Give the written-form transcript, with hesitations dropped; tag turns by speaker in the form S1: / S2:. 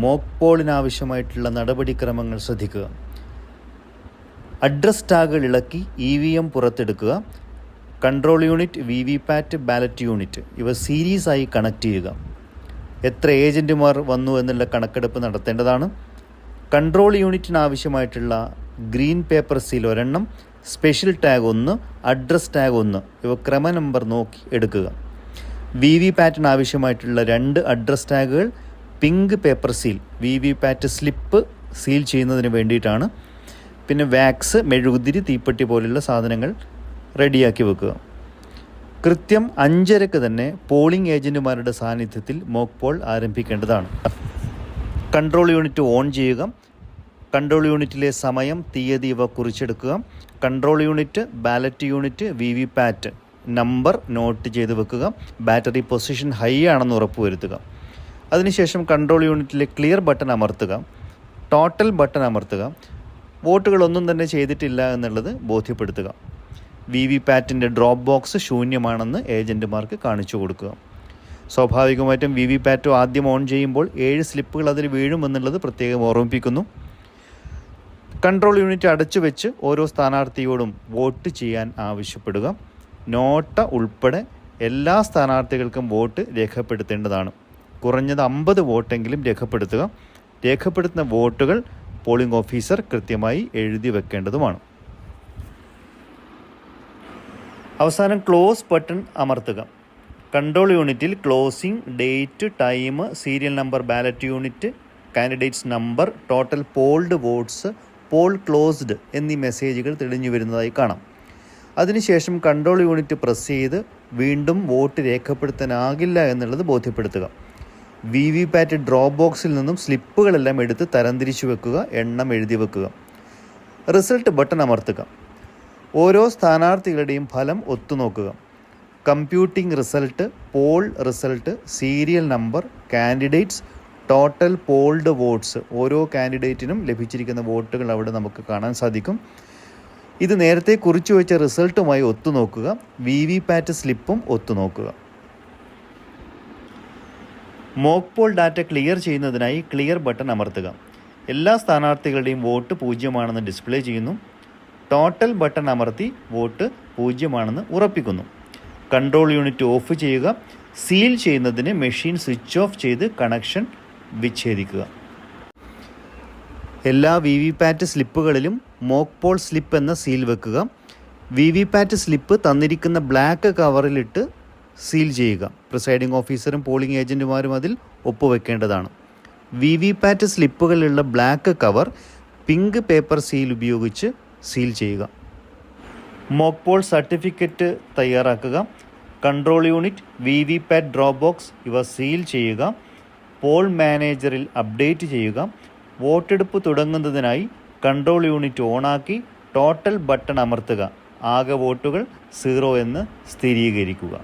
S1: Mock പോളിനാവശ്യമായിട്ടുള്ള നടപടിക്രമങ്ങൾ ശ്രദ്ധിക്കുക. Address ടാഗുകൾ ഇളക്കി EVM പുറത്തെടുക്കുക. Control unit, VVPAT, ballot unit ഇവ സീരീസായി കണക്ട് ചെയ്യുക. എത്ര ഏജൻറ്റുമാർ വന്നു എന്നുള്ള കണക്കെടുപ്പ് നടത്തേണ്ടതാണ്. കൺട്രോൾ യൂണിറ്റിന് ആവശ്യമായിട്ടുള്ള green paper seal 1, special tag 1, address tag 1 ഇവ ക്രമ നമ്പർ നോക്കി എടുക്കുക. VVPATന് ആവശ്യമായിട്ടുള്ള 2 അഡ്രസ് ടാഗുകൾ pink paper seal, VVPAT slip seal ചെയ്യുന്നതിന് വേണ്ടിയിട്ടാണ്. പിന്നെ വാക്സ്, മെഴുകുതിരി, തീപ്പെട്ടി പോലുള്ള സാധനങ്ങൾ റെഡിയാക്കി വെക്കുക. കൃത്യം 5:30 തന്നെ പോളിംഗ് ഏജൻറ്റുമാരുടെ സാന്നിധ്യത്തിൽ മോക്ക് പോൾ ആരംഭിക്കേണ്ടതാണ്. കൺട്രോൾ യൂണിറ്റ് ഓൺ ചെയ്യുക. കൺട്രോൾ യൂണിറ്റിലെ സമയം, തീയതി ഇവ കുറിച്ചെടുക്കുക. Control unit, ballot unit, VVPAT number note ചെയ്ത് വെക്കുക. ബാറ്ററി പൊസിഷൻ ഹൈ ആണെന്ന് ഉറപ്പുവരുത്തുക. അതിനുശേഷം കൺട്രോൾ യൂണിറ്റിലെ ക്ലിയർ ബട്ടൺ അമർത്തുക. ടോട്ടൽ ബട്ടൺ അമർത്തുക. വോട്ടുകളൊന്നും തന്നെ ചെയ്തിട്ടില്ല എന്നുള്ളത് ബോധ്യപ്പെടുത്തുക. VVPATൻ്റെ ഡ്രോപ്പ് ബോക്സ് ശൂന്യമാണെന്ന് ഏജൻറ്റുമാർക്ക് കാണിച്ചു കൊടുക്കുക. സ്വാഭാവികമായിട്ടും VVPAT ആദ്യം ഓൺ ചെയ്യുമ്പോൾ 7 സ്ലിപ്പുകൾ അതിൽ വീഴുമെന്നുള്ളത് പ്രത്യേകം ഓർമ്മിപ്പിക്കുന്നു. കൺട്രോൾ യൂണിറ്റ് അടച്ചു വെച്ച് ഓരോ സ്ഥാനാർത്ഥിയോടും വോട്ട് ചെയ്യാൻ ആവശ്യപ്പെടുക. നോട്ട ഉൾപ്പെടെ എല്ലാ സ്ഥാനാർത്ഥികൾക്കും വോട്ട് രേഖപ്പെടുത്തേണ്ടതാണ്. കുറഞ്ഞത് 50 വോട്ടെങ്കിലും രേഖപ്പെടുത്തുക. രേഖപ്പെടുത്തുന്ന വോട്ടുകൾ പോളിംഗ് ഓഫീസർ കൃത്യമായി എഴുതി വെക്കേണ്ടതുമാണ്. അവസാനം ക്ലോസ് ബട്ടൺ അമർത്തുക. കൺട്രോൾ യൂണിറ്റിൽ closing, date, time, serial number, ballot unit, candidates number, total polled votes, poll closed എന്നീ മെസ്സേജുകൾ തെളിഞ്ഞു വരുന്നതായി കാണാം. അതിനുശേഷം കൺട്രോൾ യൂണിറ്റ് പ്രസ് ചെയ്ത് വീണ്ടും വോട്ട് രേഖപ്പെടുത്താനാകില്ല എന്നുള്ളത് ബോധ്യപ്പെടുത്തുക. VVPAT ഡ്രോപ്പ് ബോക്സിൽ നിന്നും സ്ലിപ്പുകളെല്ലാം എടുത്ത് തരംതിരിച്ചു വെക്കുക. എണ്ണം എഴുതി വെക്കുക. റിസൾട്ട് ബട്ടൺ അമർത്തുക. ഓരോ സ്ഥാനാർത്ഥികളുടെയും ഫലം ഒത്തുനോക്കുക. Computing result, poll result, serial number, candidates, total polled votes, ഓരോ കാൻഡിഡേറ്റിനും ലഭിച്ചിരിക്കുന്ന വോട്ടുകൾ അവിടെ നമുക്ക് കാണാൻ സാധിക്കും. ഇത് നേരത്തെ കുറിച്ചു വെച്ച റിസൾട്ടുമായി ഒത്തുനോക്കുക. VVPAT സ്ലിപ്പും ഒത്തുനോക്കുക. മോക്ക് പോൾ ഡാറ്റ ക്ലിയർ ചെയ്യുന്നതിനായി ക്ലിയർ ബട്ടൺ അമർത്തുക. എല്ലാ സ്ഥാനാർത്ഥികളുടെയും വോട്ട് 0 ഡിസ്പ്ലേ ചെയ്യുന്നു. ടോട്ടൽ ബട്ടൺ അമർത്തി വോട്ട് 0 ഉറപ്പിക്കുന്നു. കൺട്രോൾ യൂണിറ്റ് ഓഫ് ചെയ്യുക. സീൽ ചെയ്യുന്നതിന് മെഷീൻ സ്വിച്ച് ഓഫ് ചെയ്ത് കണക്ഷൻ വിച്ഛേദിക്കുക. എല്ലാ VVPAT സ്ലിപ്പുകളിലും മോക്ക് പോൾ സ്ലിപ്പ് എന്ന സീൽ വെക്കുക. VVPAT സ്ലിപ്പ് തന്നിരിക്കുന്ന ബ്ലാക്ക് കവറിലിട്ട് സീൽ ചെയ്യുക. പ്രിസൈഡിംഗ് ഓഫീസറും പോളിംഗ് ഏജൻറ്റുമാരും അതിൽ ഒപ്പുവെക്കേണ്ടതാണ്. VVPAT സ്ലിപ്പുകളിലുള്ള black cover pink paper seal ഉപയോഗിച്ച് സീൽ ചെയ്യുക. മോക്ക് പോൾ സർട്ടിഫിക്കറ്റ് തയ്യാറാക്കുക. Control unit, VVPAT drop box ഇവ സീൽ ചെയ്യുക. പോൾ മാനേജറിൽ അപ്ഡേറ്റ് ചെയ്യുക. വോട്ടെടുപ്പ് തുടങ്ങുന്നതിനായി കൺട്രോൾ യൂണിറ്റ് ഓണാക്കി ടോട്ടൽ ബട്ടൺ അമർത്തുക. ആകെ വോട്ടുകൾ 0 എന്ന് സ്ഥിരീകരിക്കുക.